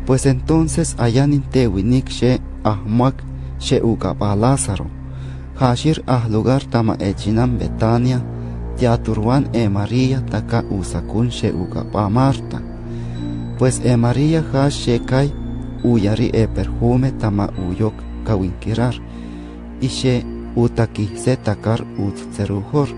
Pues entonces ayanin tewinik she ahmak she ukapa Lázaro. Hashir lugar tama echinam Betania, tiaturwan María taka usakun she ukapa Marta. Pues María hash shekai uyari perfume tama uyok kawinkirar. Ishe utaki se takar utzeruhor.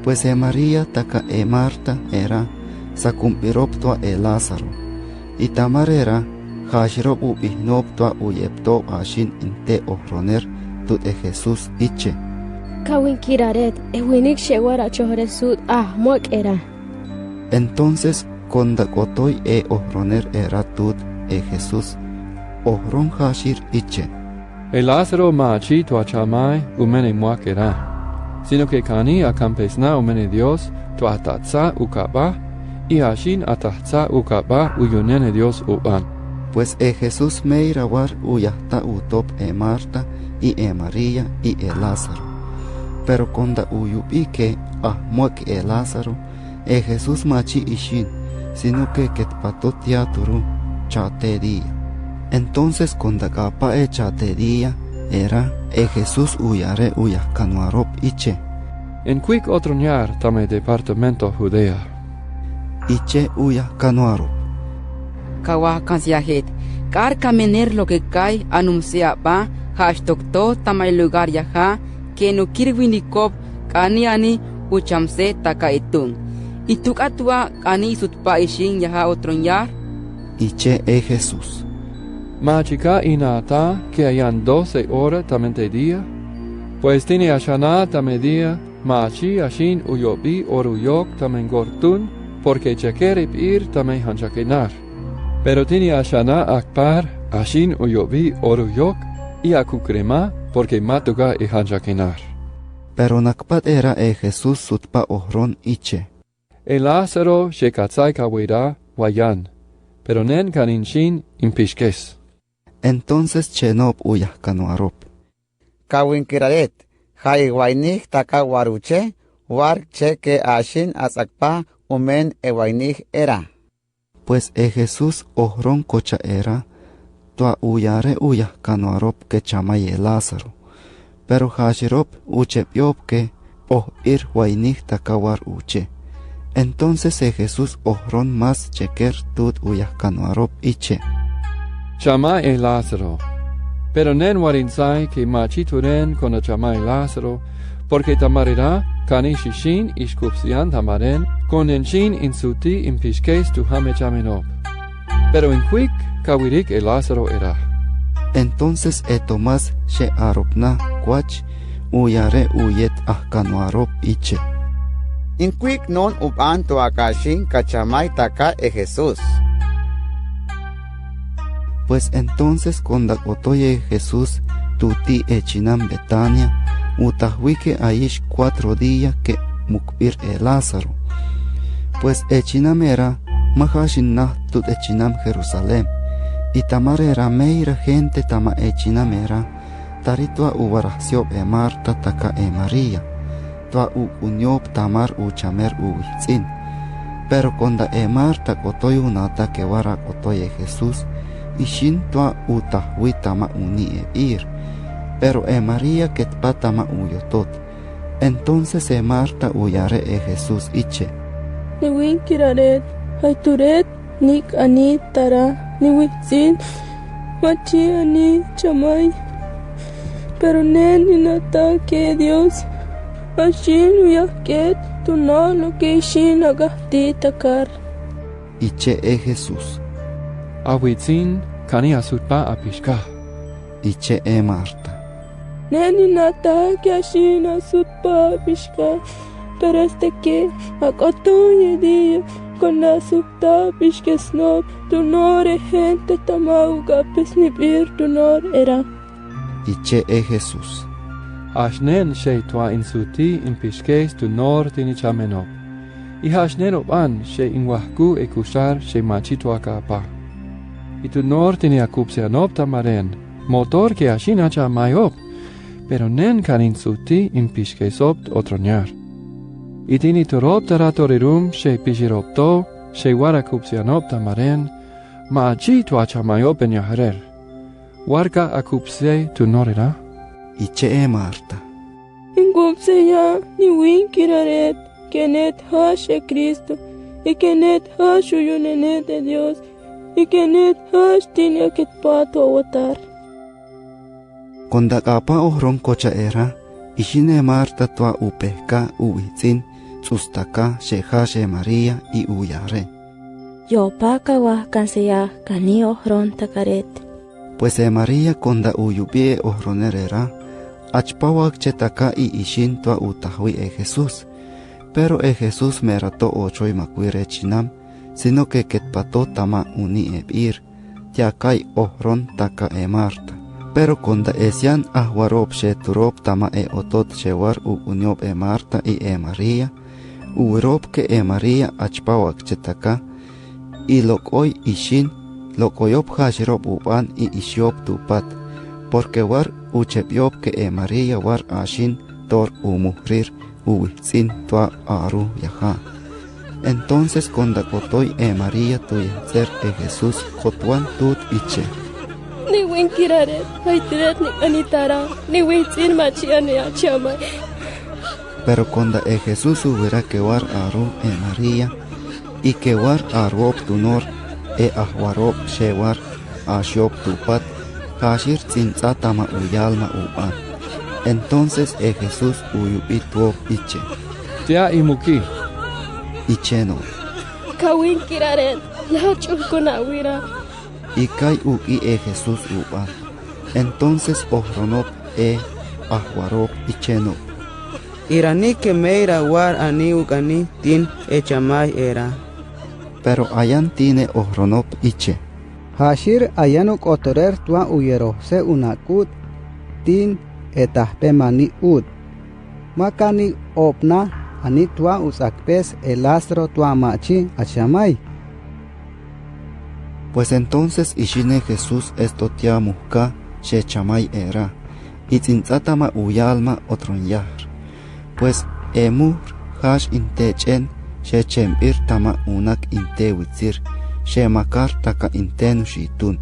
Pues María taka Marta era sakumpiroptua Lázaro. Y tamar era hashirop ubihnoptua uyepto ashin inte ohroner tut Jesús iche. Kawinkiraret ewinik shewara chohresud ahmok era. Entonces kondakotoy ohroner era tut Jesús. Ohron hashir iche. Lázaro maachi tu achamai umene muak era. Sino que kani akampesna umene Dios tu atatza ukaba y ashin atatza ukaba uyunene Dios uban. Pues Jesús meirawar uyahta utop Marta y María y Lázaro. Pero konda uyupike ahmuak Lázaro, Jesús machi ishin, sino que ketpato tiaturu chatedia. Entonces konda kapa chatedia era Jesús uyare uyahkanuarop iche. En quick otroñar tame departamento Judea. Iche uyahkanuarop. Kawakansiahet, kar kamener lo que cae anuncia ba hashtokto tamay lugar yaha que no kirwinikop kani uchamse taka itun. Ituk atua kani sutpa ishin yaha otroñar. Iche Jesús. Machica inata que hayan 12 horas tamente día. Pues tiene ashana tame día, machi ashin uyobi oruyok tamen gortun, porque chekerip ir tame hanchakenar. Pero tiene ashana akpar, ashin uyobi oruyok, y akukrema, porque matuga y hanchakenar. Pero nakpat era Jesús sutpa ohron iche. Lázaro shekatzai kawira wayan, pero nen kaninshin impishkes. Entonces chenop uyahkanuarop. Kawinkiraret, hay wainik taka waruche, war che que ashin asakpa umen wainik era. Pues Jesús ohron kocha era, tua uyare uyahkanuarop que chamaye Lázaro. Pero hashirop uchepiop que ir wainik taka war uche. Entonces Jesús ohron más cheker tut uyahkanuarop iche. Chama Lázaro. Pero nen warinsai que machituren con chama Lázaro, porque tamarira kanishishin ishkupsian tamaren con enshin insuti impishkes tu hame chamenop. Pero en quick kawirik Lázaro era. Entonces Tomás she aropna kwach uyare uyet ahkanuarop iche. In quick non upan to akashin kachamay taka Jesús. Pues entonces kondakotoye Jesús tuti echinam Betania, utahwike aish 4 días que mukbir Lázaro. Pues echinam era mahashinnah tut echinam Jerusalén, y tamar era meira gente tama echinam era, taritua uvarahsiop Marta taka María, tua unyop tamar uchamer uwitzin. Pero konda Marta kotoy unata que wara kotoye Jesús, ishin tua utahwi tama uni ir, pero María ketpa tama uyotot. Entonces Marta uyare Jesús iche. Niwin kiraret, hayturet, nik ani tara, niwitzin, machi ani chamay. Pero nen inata que Dios, ashin uyaket, tu no lo que ishin agahti takar. Iche Jesús. Awitzin kani asutpa apishka. Iche Marta. Neni nata que ashin asutpa apishka, pero que akoto yedi con asutpa apishkesnop, tu nore gente tamauga pesnipir tu nor era. Iche Jesús. Ashnen she tua insuti impishkes tu nor tini chamenop. Y hashnen oban she inwahku ekushar she machito akapa. Y tu nor tini akupsianop tamaren, motor que ashin acha mayop, pero nen kan insuti impishkesop otroñar. Y tini turop taratorirum she pishiropto, she warakupsianop tamaren, machi tu achamayo penyaharer. Warga akupse tu norera. Iche Marta. Ingopseya ni win kiraret, kenet hashe Cristo, y kenet hashu yunenet de Dios, y kenet hash tiene que pato votar. Kondakapa ohron kocha era, ishine Marta tua upehka uwitzin, tzustaka shehashe María y uyare. Yo paka wa kanseya kani ohron takaret. Pues María konda uyubie ohronerera, achpawak chetaka y ishin tua utahwi Jesús. Pero Jesús merato ochoy makuire chinam, sino que ketpato tama uni ebir, tiakai ohron taka Marta. Pero konda esian ahwarop sheturop tama otot shewar unyob Marta y María, urop que María achpawak chetaka, y lokoy ishin, lokoyop hashirop uban y ishiop tupat, porque war uchepiop que María war ashin tor umuhrir uwitzin tua aru yaha. Entonces kondakotoy María tuyetzer Jesús kotuan tut iche. Ni win kiraret, haitiret ni anitara, ni witzin machiane achamay. Pero konda Jesús hubiera que war aru María, y que war arwop tunor ahwarop shewar ashiop tupat, kashir tzintzatama uyalma uban. Entonces Jesús uyubituop iche. Tia imuki. Icheno. Kawin kiraret, la chunkunawira. Y kai uki Jesús uban. Entonces ohronop ahwarop icheno. Irani que meira war ani ukani tin echamay era. Pero ayan tiene ohronop iche. Hashir ayanuk otorer tua uyero se unakut tin etahpe mani ud. Makani opna ani tua usakpes elastro tua machi achamay. Pues entonces ishine Jesús esto tia muhka she chamay era. Y tzintzatama uyalma otronyar. Pues emur hash intechen she chempir tama unak inte witzir. She makar taka intenu shitun.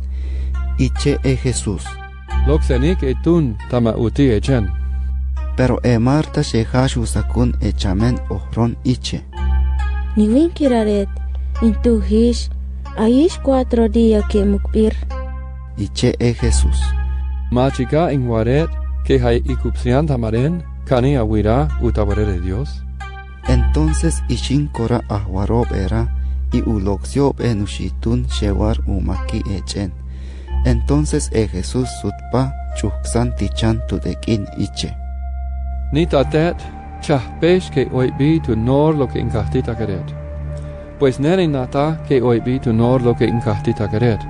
Iche Jesús. Loksenik etun tama uti echen. Pero Marta she hash usakun echamen ohron iche. Ni win kiraret, intu hish, aish 4 días que mukbir. Iche Jesús. Machika ingwaret que hay ikupsian tamaren, kani awira utabarere de Dios. Entonces ishin kora ahwarob era, y uloxiob enushitun shewar umaki echen. Entonces Jesús sutpa chuksan tichan tudekin iche. Ni tatet chahpesh que oibi tu nor lo que incahtita caret. Pues nere nata que oibi tu nor lo que incahtita caret.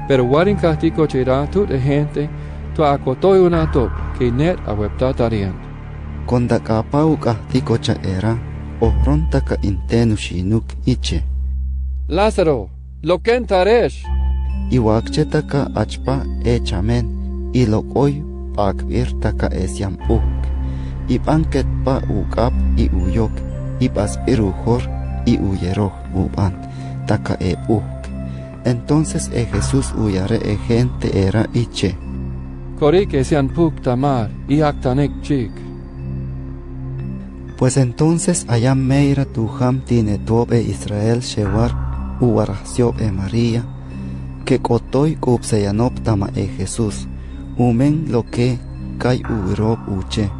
Pero war incahtiko chera tut gente tu akotoy una top que net awepta tarien. Konda kapau kahtiko cha era, ohron taka intenu shinuk iche. Lázaro, lo que entaresh. Iwakche taka achpa echamen, y lokoy pakvir taka esiam uk. Ipanket pa ukap y uyok, ipaspir ujor y uyeroj uban, taka uk. Entonces Jesús uyare gente era iche. Kori que sean puk tamar y aktanek chik. Pues entonces allá meira tuham tiene tobe Israel shewar uwarasio María, que kotoy kupseyanop tama Jesús, umen lo que kai urob uche.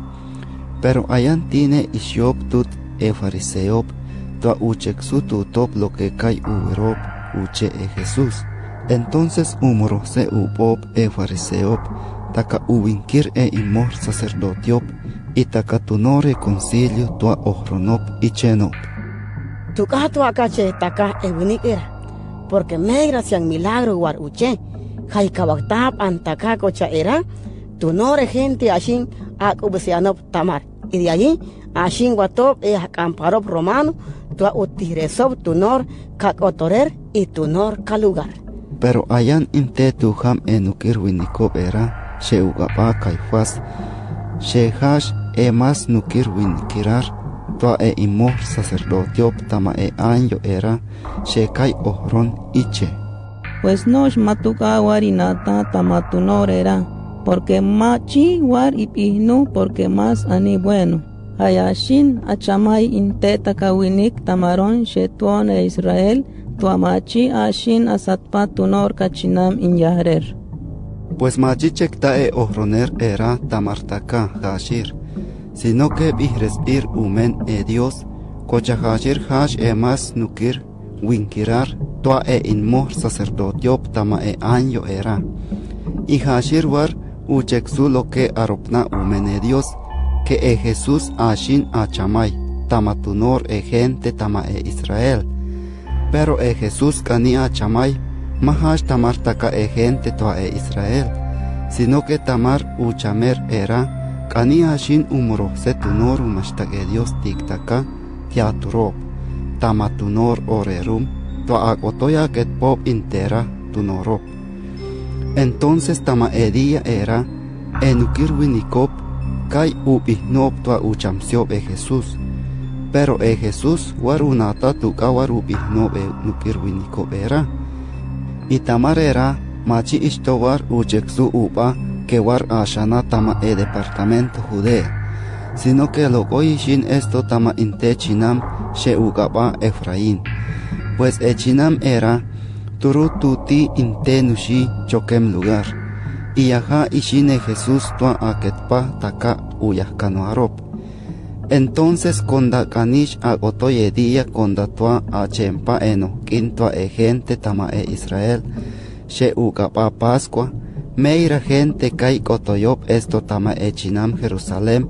Pero ayan tiene ishiop tut fariseop, tua uchexu tutop lo que kai urob uche Jesús. Entonces umorose upop fariseop, taka uwinkir imor sacerdotiop, y taka tunore concilio tua ohronop ichenop. Tuka tua cache taka ewinikira, porque me gracian milagro war uche, haikawaktab antaka cocha era, tunore gente ashin akubesianop tamar, y de allí ashin watop akamparop romano, tua utiresop tunor kakotorer y tunor kalugar. Pero ayan inte tuham enukir winikop era, sheugapa Caifás, shehash mas nukir winikirar, tua imor sacerdotiop tama año era, shekai ohron iche. pues nosh matuka warinata tamatunor porque machi war ipihnu porque más ani bueno. Hayashin achamay inteta kawinik tamaron shetuon Israel, tuamachi ashin asatpa tunor kachinam inyahrer. Pues machichek tae ohroner era tamartaka hashir, sino que bihrespir umen Dios, cocha hashir hash mas nukir, winkirar, toa inmor sacerdotiop tama año era. Y hashir war ucheksu lo que aropna umen Dios, que Jesús ashin achamay, tamatunor gente tama Israel. Pero Jesús kani achamay, mahash tamar taka gente toa Israel, sino que tamar uchamer era, kani ashin umro se tunor umashtage Dios tiktaka, tiaturop, tamatunor orerum, toa akotoya ket pop intera tunorop. Entonces tama edia era, enukir winikop, kai ubihnop toa uchamsiop Jesús. Pero Jesús war unata tuka war ubihnop nukir winikop era. Y tamar era machi istowar ucheksu upa que war ashana tama departamento Judea, sino que lo shin esto tama inte chinam she ugaba Efraín, pues echinam era turu tuti inte nushi chokem lugar, y aja ishine Jesús tua aketpa taka uyahkano arop. Entonces konda kanish agotoye dia konda tua achempa eno kintua gente tama Israel she ugapa Pascua meira gente kai kotoyop esto tama chinam Jerusalem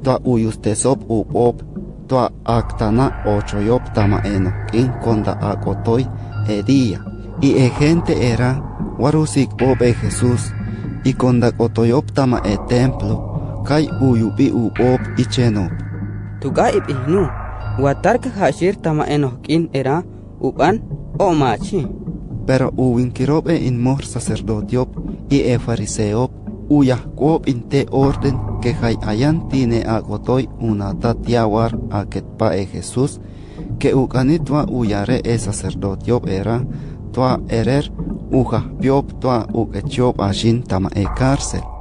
tua uyustesop upop tua aktana ochoyop tama eno kin konda agotoy dia y gente era warusik pop Jesús y konda kotoyop tama templo kai uyupi upop ichenop. Tuka ipihnu, watarka hashir tama enohkin era, upan o machi. Pero uwinkirob inmor sacerdotiop y fariseop, uyahkop inte orden que hay ayan tine agotoy unata tiawar aketpa Jesús, que ukanitwa uyare sacerdotiop era, tua erer ujahpiop tua ukechop ashin tama cárcel.